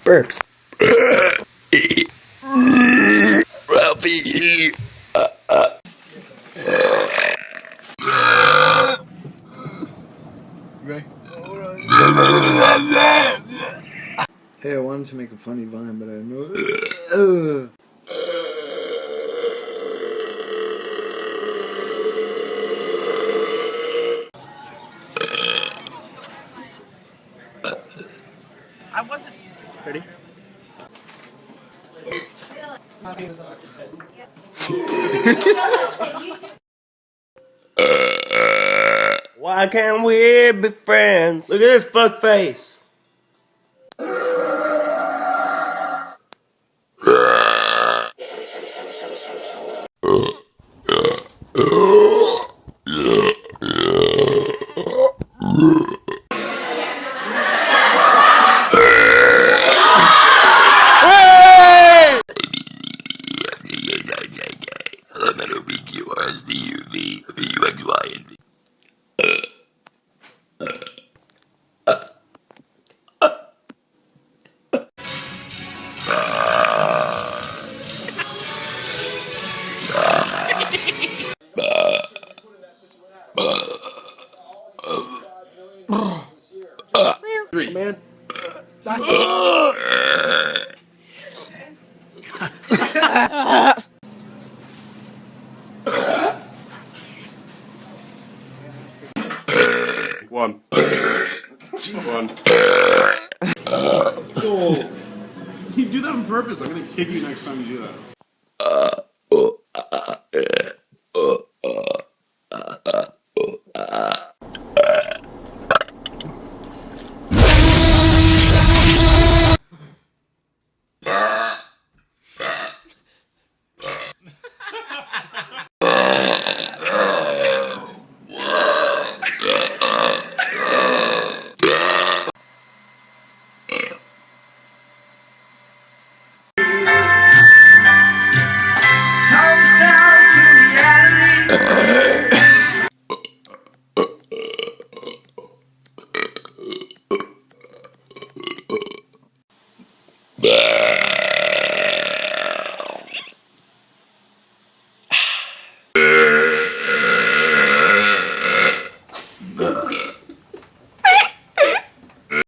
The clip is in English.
Burps. Ralphie. Hey, I wanted to make a funny vine, but I know. I wasn't. Ready? Why can't we be friends? Look at this fuck face. Three. Man. One. One. Joel, you do that on purpose. I'm gonna kick you next time you do that.